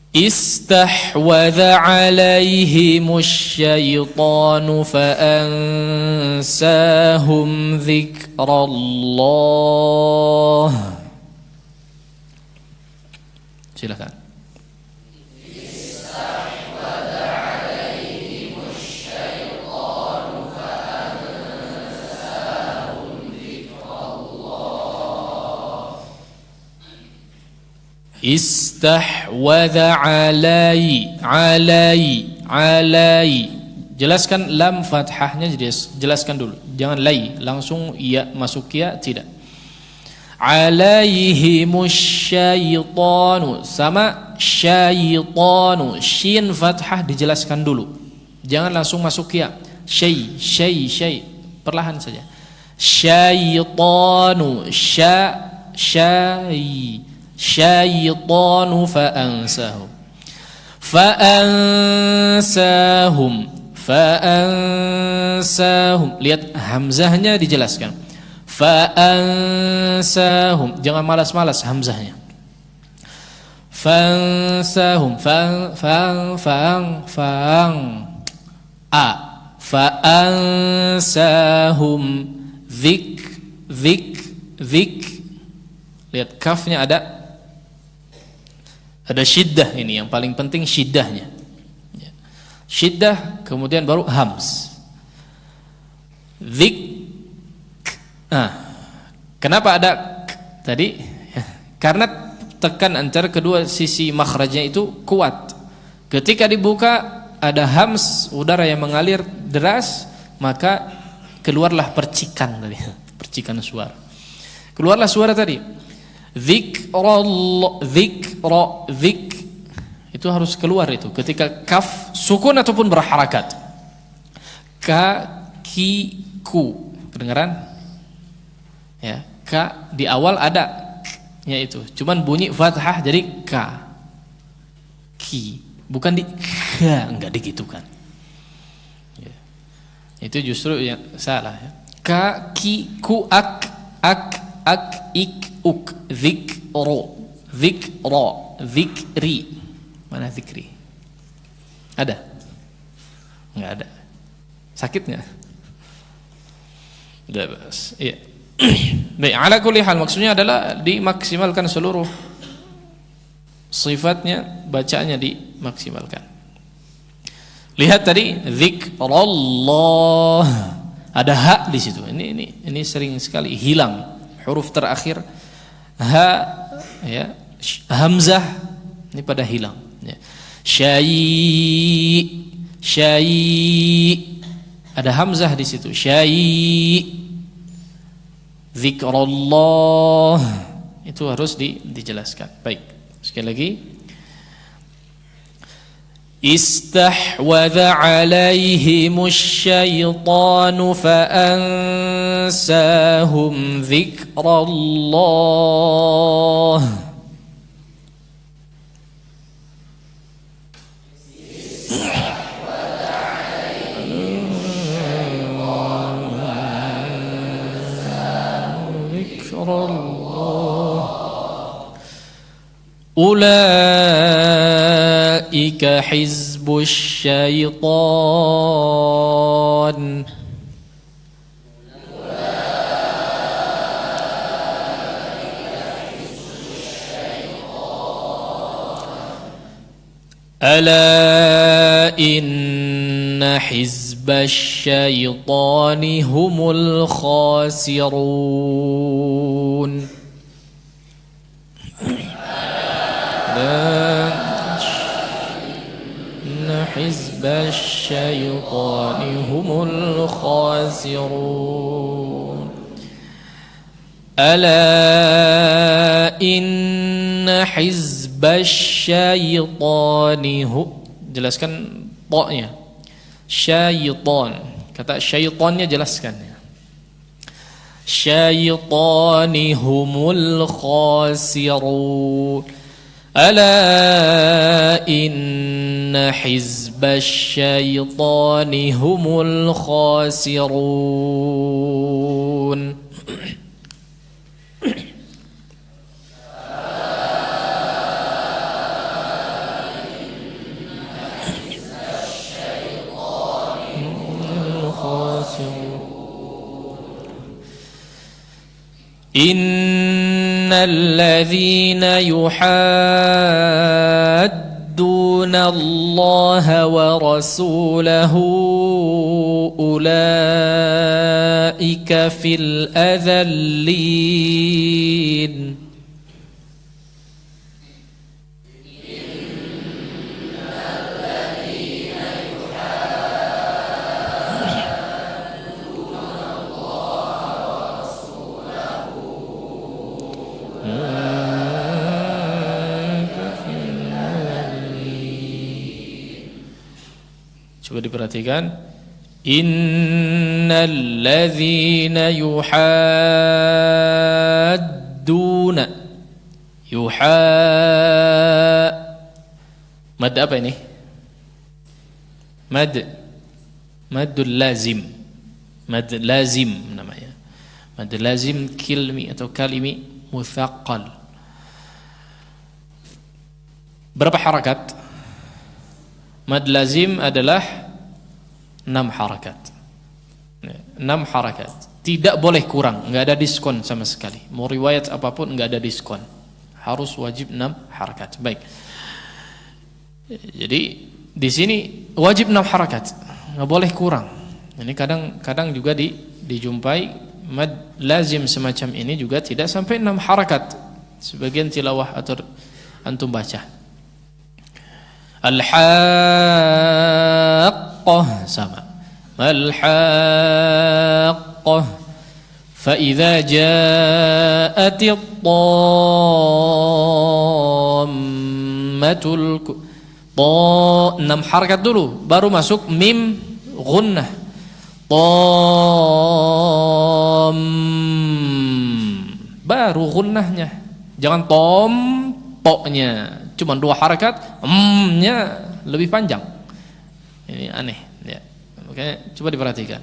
Istahwadha alaihimus syaitanu fa'ansahum dzikrallah. Silakan. Istahwadha alai. Jelaskan lam fathahnya, jelaskan dulu. Jangan lai, langsung ya masuk ya, tidak. Alaihimus syaitanu, sama syaitanu, shin fathah dijelaskan dulu. Jangan langsung masuk ya. Syai, perlahan saja. Syaitanu, syai. Syaitanu fa'ansahum. Lihat hamzahnya dijelaskan. Fa'ansahum, jangan malas-malas hamzahnya. Fa'ansahum, fa'ansahum zik. Lihat kafnya ada syiddah, ini yang paling penting syiddahnya. Syiddah kemudian baru hams. Zik. Kenapa ada tadi? Karena tekan antara kedua sisi makhrajnya itu kuat. Ketika dibuka ada hams, udara yang mengalir deras, maka keluarlah percikan tadi, percikan suara. Keluarlah suara tadi. Zik itu harus keluar itu ketika kaf sukun ataupun berharakat. Ka, ki, ku, kedengaran? Ya, ka di awal ada nya itu, cuman bunyi fathah jadi ka, ki, bukan di ka, enggak digitukan. Ya. Itu justru yang salah. Ya. Ka, ki, ku, ak, ik, uk, zikro, dzikri. Mana dzikri? Ada? Enggak ada. Sakit enggak? Udah bas. Iya. Baik, ala kulli hal maksudnya adalah dimaksimalkan seluruh sifatnya, bacaannya dimaksimalkan. Lihat tadi zikrullah, ada hak di situ. Ini sering sekali hilang huruf terakhir ha, ya, hamzah ini pada hilang. Ya. Syai, ada hamzah di situ. Syai, zikrullah itu harus dijelaskan. Baik, sekali lagi. Istahwadha alaihimus syaitanu fa'ansahum zikrallah. Ulaika hizbus syaitan. Ala inna hizbas syaitani humul khasirun. Inna hizbas syaitani humul khasirun. Ala inna hizbas syaitani jelaskan ta-nya. Syaitan. Kata syaitannya jelaskan. Syaitani humul khasirun. Ala inna hizbas syaitani humul khasirun. Innal ladzina yuhadduna Allah wa rasulahu ulaika fil adallin. Coba diperhatikan. Innal ladzina yuhadduna. Mad apa ini? Maddul lazim. Mad lazim namanya. Mad lazim kilmi atau kalimi muthaqqal. Berapa harakat? Mad lazim adalah 6 harakat. 6 harakat. Tidak boleh kurang, enggak ada diskon sama sekali. Mau riwayat apapun enggak ada diskon. Harus wajib 6 harakat. Baik. Jadi di sini wajib 6 harakat. Enggak boleh kurang. Ini kadang juga dijumpai mad lazim semacam ini juga tidak sampai 6 harakat. Sebagian tilawah atau antum baca. Al-haqqah sama. Al-haqqah. Fa idza ja'atit tammatul ta 6 harakat dulu baru masuk mim gunnah. Tam baru gunnahnya. Jangan tom poknya. Cuma 2 harakat, nya lebih panjang. Ini aneh, ya. Oke, coba diperhatikan.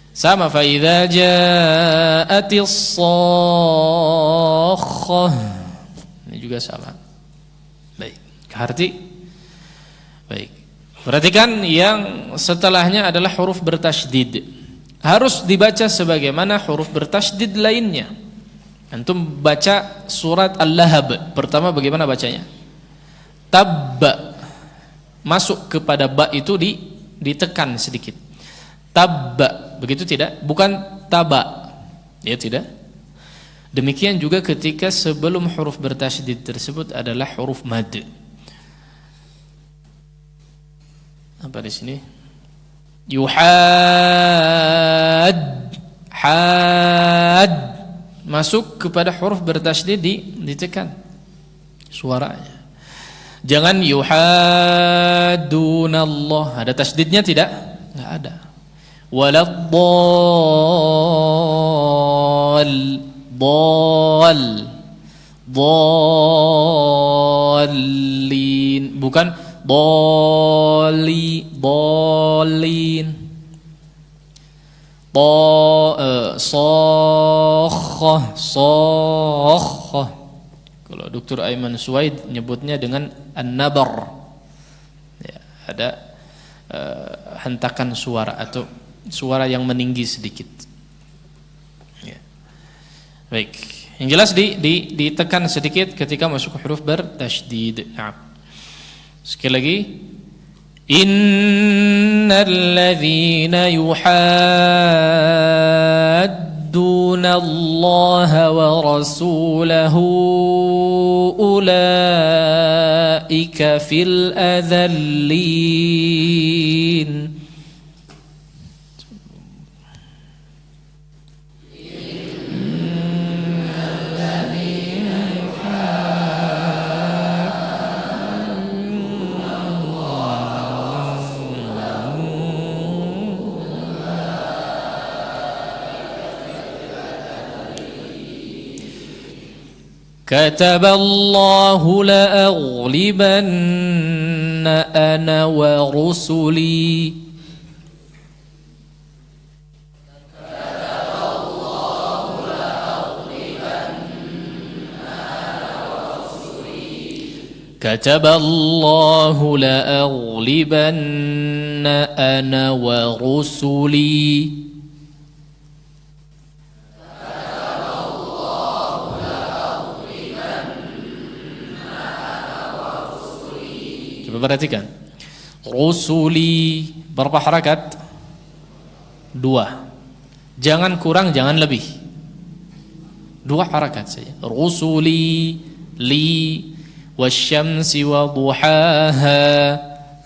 Sama fa idza ja'atis shakhah. Ini juga sama. Arti? Baik. Perhatikan yang setelahnya adalah huruf bertasydid. Harus dibaca sebagaimana huruf bertasydid lainnya. Antum baca surat Al-Lahab, pertama bagaimana bacanya? Tabba. Masuk kepada ba itu ditekan sedikit. Tabba, begitu tidak? Bukan taba. Ya tidak? Demikian juga ketika sebelum huruf bertasydid tersebut adalah huruf mad. Apa di sini? Yuhad, had, masuk kepada huruf bertasydid ditekan suaranya. Jangan yuhadunallah, ada tasydidnya tidak? Enggak ada. Dallin, bukan Dallin. Sokhah. Kalau Dr. Aiman Suwaid nyebutnya dengan an-nabar. Ya, ada hentakan suara atau suara yang meninggi sedikit. Ya. Baik. Yang jelas ditekan sedikit ketika masuk huruf bertasydid. Nah. Sekali lagi, innal ladzina yuhadduna Allah wa rasulahu ulaika fil adzallin. كتب الله لأغلبن أنا ورسلي. كتب الله لأغلبن أنا ورسلي. Coba perhatikan. Rusuli berapa harakat? 2. Jangan kurang, jangan lebih. 2 harakat saja. Rusuli li wasyamsi wa duhaha.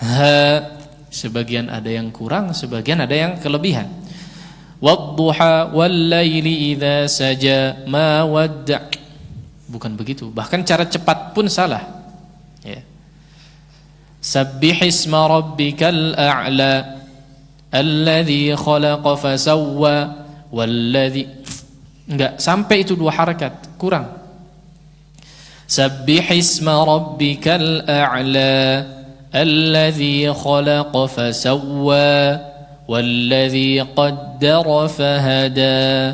Ha. Sebagian ada yang kurang, sebagian ada yang kelebihan. Wadduha wallaili idza saja ma wadda'. Bukan begitu. Bahkan cara cepat pun salah. Ya. Sabbih isma rabbikal a'la alladzi khalaqa fasawwa walladzi, enggak sampai itu 2 harakat, kurang. Sabbih isma rabbikal a'la alladzi khalaqa fasawwa walladzi qaddara fahada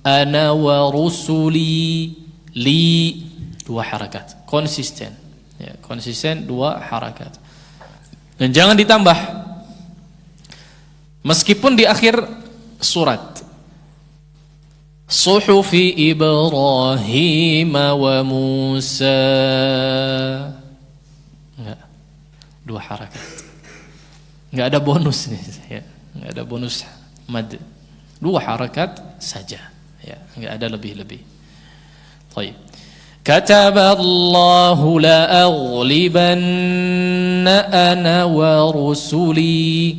ana wa rusuli li. 2 harakat, konsisten. Ya, konsisten 2 harakat. Dan jangan ditambah. Meskipun di akhir surat. Suhufi Ibrahim wa Musa. Enggak. 2 harakat. Enggak ada bonus nih, ya. Enggak ada bonus mad. 2 harakat saja. Ya, enggak ada lebih-lebih. Baik. Kataballahu la'aghlibanna ana wa rusuli.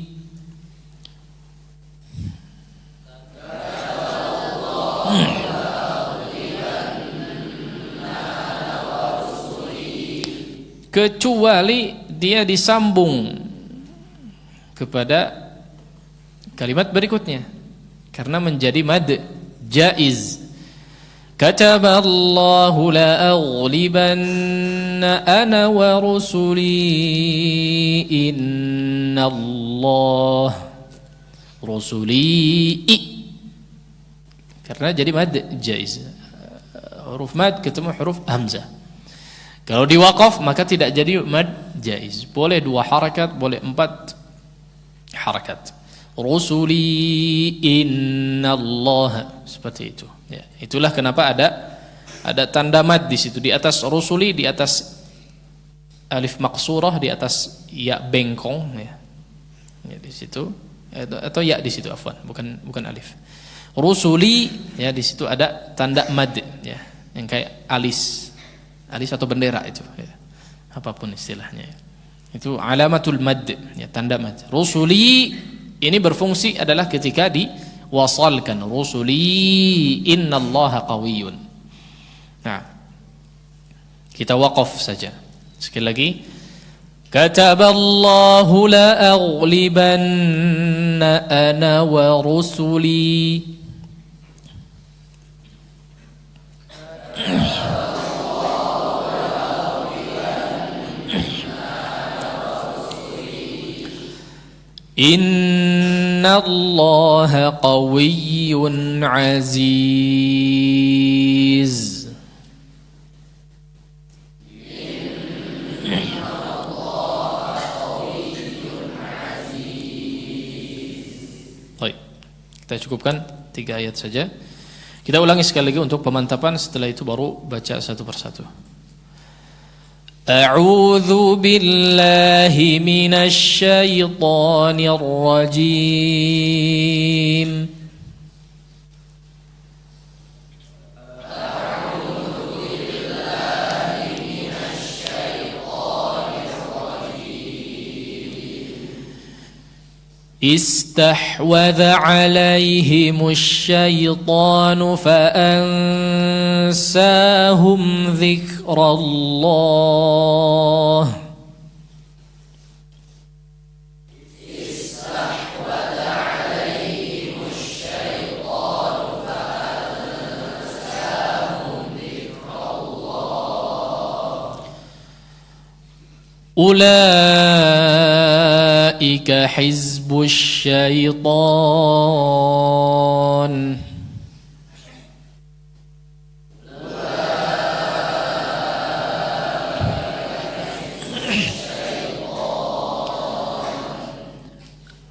Kecuali dia disambung kepada kalimat berikutnya karena menjadi mad jaiz. Kataballahu la'aghlibanna ana wa rusuli innallah rusuli, karena jadi mad jaiz. Huruf mad ketemu huruf hamzah. Kalau di waqaf maka tidak jadi mad jaiz. Boleh 2 harakat, boleh 4 harakat. Rusuli innallaha, seperti itu. Ya, itulah kenapa ada tanda mad di situ, di atas rusuli, di atas alif maqsurah, di atas ya bengkong ya. Ya di situ atau ya di situ afwan, bukan alif. Rusuli ya, di situ ada tanda mad ya, yang kayak alis atau bendera itu ya. Apapun istilahnya ya. Itu alamatul mad ya, tanda mad. Rusuli ini berfungsi adalah ketika diwasalkan, rusuli innallaha qawiyyun. Nah, kita waqaf saja. Sekali lagi, kataballahu la aghlibanna ana wa rusuli. Innallaha qawiyyun aziz. Baik, kita cukupkan 3 ayat saja. Kita ulangi sekali lagi untuk pemantapan, setelah itu baru baca satu persatu. A'udzu billahi minasy syaithanir rajim. استحوذ عليهم الشيطان فأنساهم ذكر الله أولئك حزب الشيطان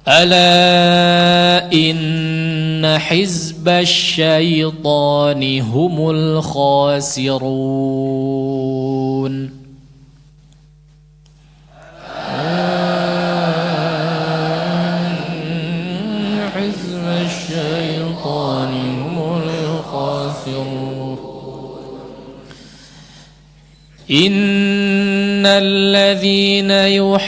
ألا إن حزب الشيطان هم الخاسرون إن الذين يحادون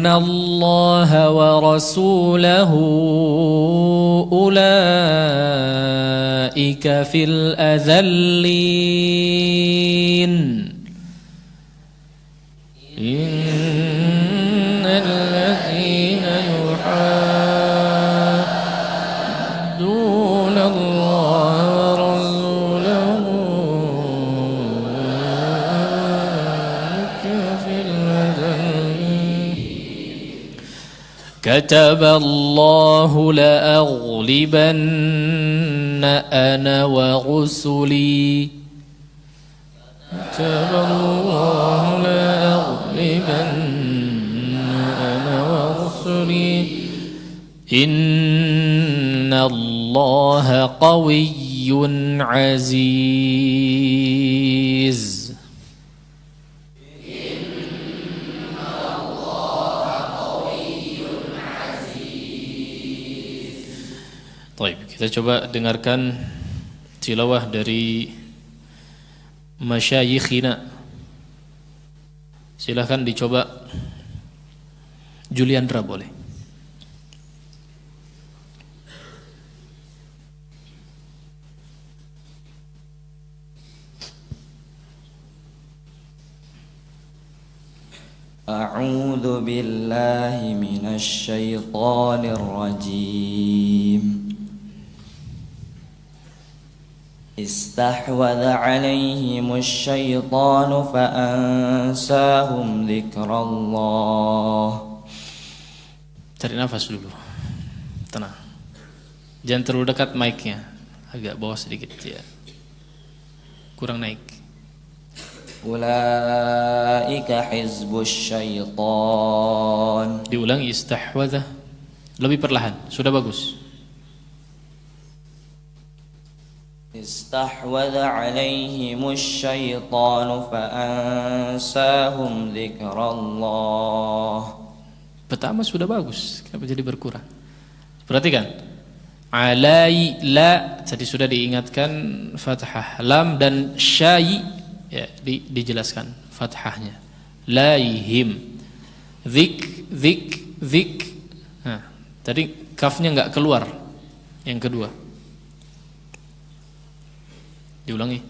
الله ورسوله أولئك في الأذلين إن الذين يحادون الله ورسوله كتب الله لأغلبن أنا ورسلي كتب الله لأغلبن أنا ورسلي إن الله قوي عزيز. Baik, kita coba dengarkan tilawah dari masyayikhina. Silahkan dicoba. Juliandra boleh. A'udzu billahi minasy syaithanir rajim. استحوذ عليهم الشيطان فأنساهم ذكر الله. Tarik nafas dulu. Tenang. Jangan terlalu dekat mic-nya. Agak bawah sedikit ya. kurang naik. Ulaika hizbus syaitan. Diulangi, istahwadha, lebih perlahan, sudah bagus. Istahwadha alaihimus syaitanu fa'ansahum dzikrallah. Pertama sudah bagus, kenapa jadi berkurang? Perhatikan, alai la tadi sudah diingatkan fathah, lam dan syai ya dijelaskan fathahnya. Laihim, zik. Nah, tadi kafnya nggak keluar. Yang kedua, diulangi.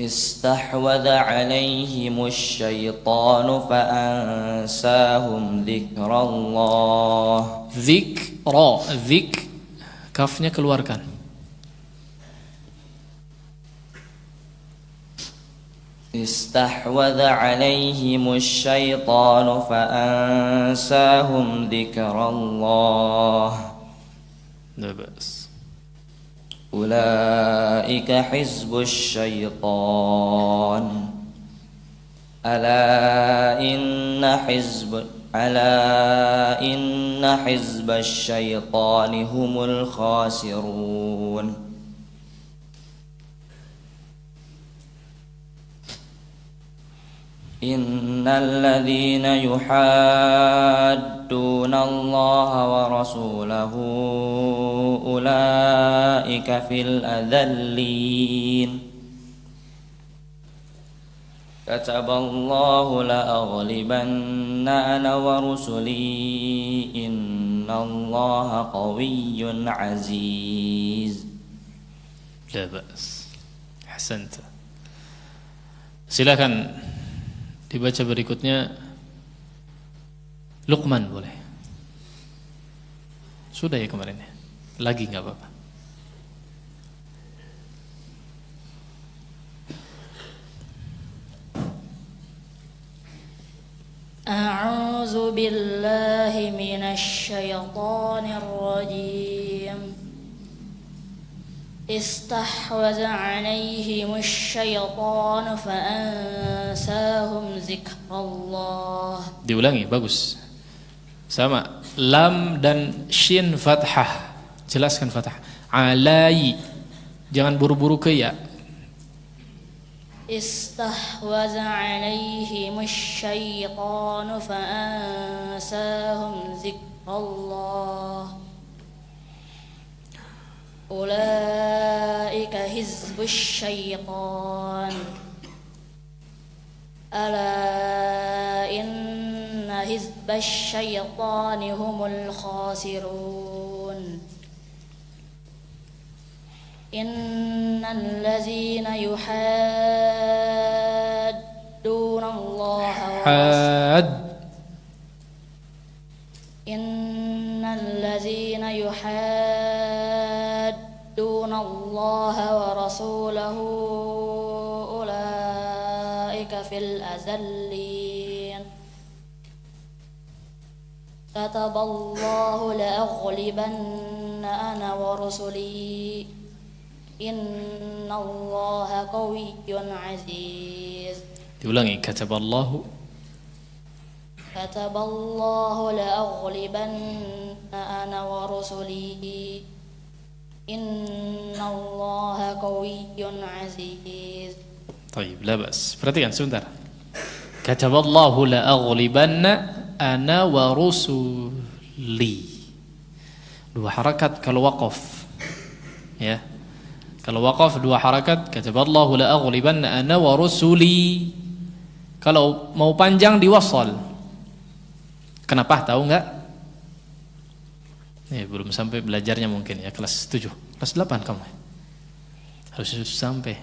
Istahwadha alaihimus syaitanu fa'ansahum dzikrallah. Zik, kafnya keluarkan. Istahwadha alaihimus syaitanu fa'ansahum dzikrallah. Nabas. Ulaika hizbus syaitan. Ala inna hizbas syaitani humul khasirun. Innal ladzina yuhadduna Allah wa rasulahu ulaika fil adzallin. Kataballahu la aghlibanna ana wa rusuli innallaha qawiyyun aziz. La ba's. Ahsanta. Silakan dibaca berikutnya. Luqman boleh. Sudah ya kemarin ya. Lagi enggak apa-apa. A'udzu billahi minasy syaithanir rajim. Istahwadha 'alaihimus syaitanu fa'ansahum dzikrallah. Diulangi, bagus. Sama, lam dan shin fathah. Jelaskan fathah. Alai. Jangan buru-buru ke ya. Istahwadha 'alaihimus syaitanu fa'ansahum dzikrallah. Ulaika hizbus syaitan. Ala inna hizbas syaitani humul khasirun. Innal ladzina yuhadduna Allah Innal ladzina yuhadduna Allah wa rasulahu ulaika fil azallin. Kataballahu la aghlibanna ana wa rusuli innallaha qawiyyun aziz. Diulangi, kataballahu la aghlibanna ana wa rusuli innallaha qawiyyun aziz. Baik, la bas. Perhatikan sebentar. Kataballahu la aghlibanna ana wa rusuli. Dua harakat kalau waqaf. Ya. Kalau waqaf dua harakat, kataballahu la aghlibanna ana wa rusuli. Kalau mau panjang diwasal. Kenapa? Tahu enggak? Belum sampai belajarnya mungkin ya, kelas 7, kelas 8 kamu. Harusnya sudah sampai.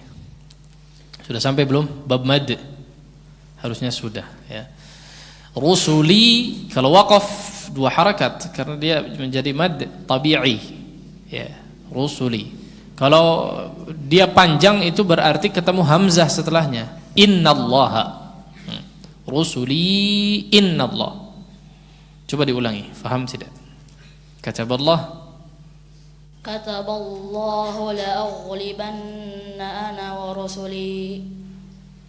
Sudah sampai belum? Bab mad. Harusnya sudah ya. Rusuli kalau waqaf dua harakat karena dia menjadi mad tabi'i. Ya, rusuli. Kalau dia panjang itu berarti ketemu hamzah setelahnya. Innallaha. Rusuli innallah. Coba diulangi, faham tidak? Kataballah كتب الله لأغلبن أنا ورسلي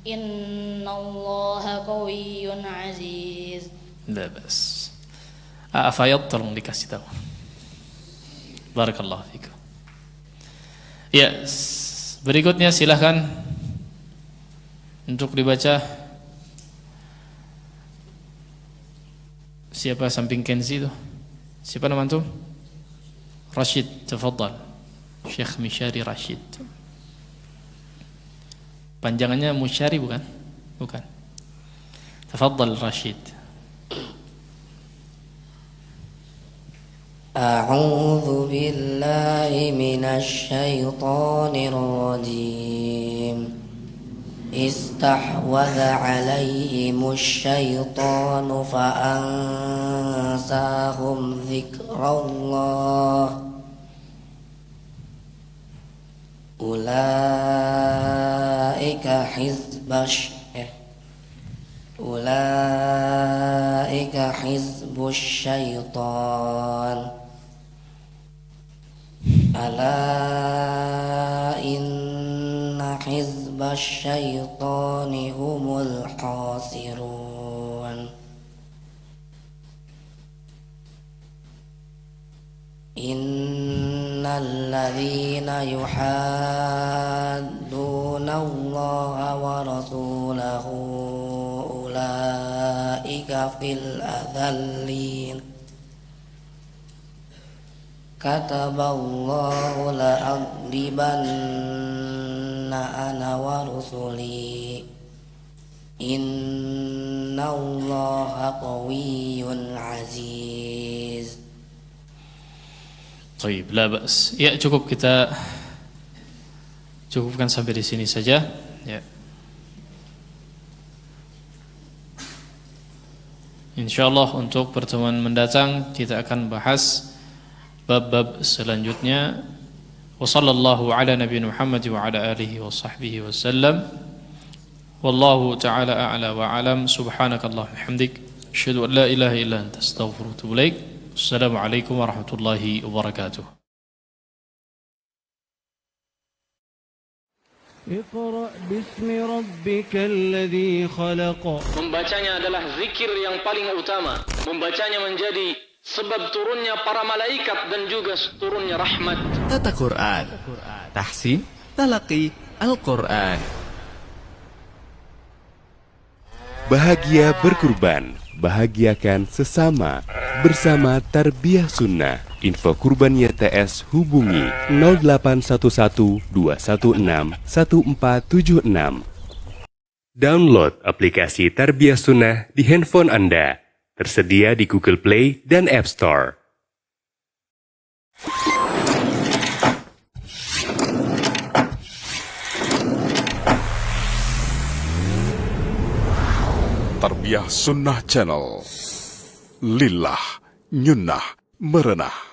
إن الله قوي عزيز. La bas. Afayat tolong dikasih tahu. Barakallahu fikum. Ya, berikutnya silahkan untuk dibaca. Siapa samping Kenzi itu? Siapa nama antum? Rashid, tafadhal. Syekh Mishari Rashid. Panjangannya Musyari bukan? Bukan. Tafadhal Rashid. أعوذ بالله من الشيطان الرجيم استحوذ عليهم الشيطان فأنساهم ذكر الله أولئك حزب الشيطان ألا إن حزب الشيطان هم الخاسرون إن الذين يحادون الله ورسوله أولئك في الأذلين كتب الله لأغلبن أنا ورسلي إن الله قوي عزيز. Baik, la ba's. Ya, cukup kita cukupkan sampai di sini saja. Ya. Insyaallah untuk pertemuan mendatang kita akan bahas bab-bab selanjutnya. Wa sallallahu ala nabiyina Muhammad wa ala alihi wa sahbihi wasallam. Wallahu ta'ala a'la wa alam. Subhanakallahumma hamdik asyhadu an la ilaha illa anta astaghfiruka wa atubu ilaik. Assalamualaikum warahmatullahi wabarakatuh. اقرأ باسم ربك الذي خلق. Membacanya adalah zikir yang paling utama. Membacanya menjadi sebab turunnya para malaikat dan juga turunnya rahmat. Tata Quran, tahsin, talaqi, Al-Quran. Bahagia berkurban, bahagiakan sesama bersama Tarbiyah Sunnah. Info kurban YTS hubungi 0811 216 1476. Download aplikasi Tarbiyah Sunnah di handphone Anda. Tersedia di Google Play dan App Store. Tarbiyah Sunnah Channel. Lillah, nyunnah, merenah.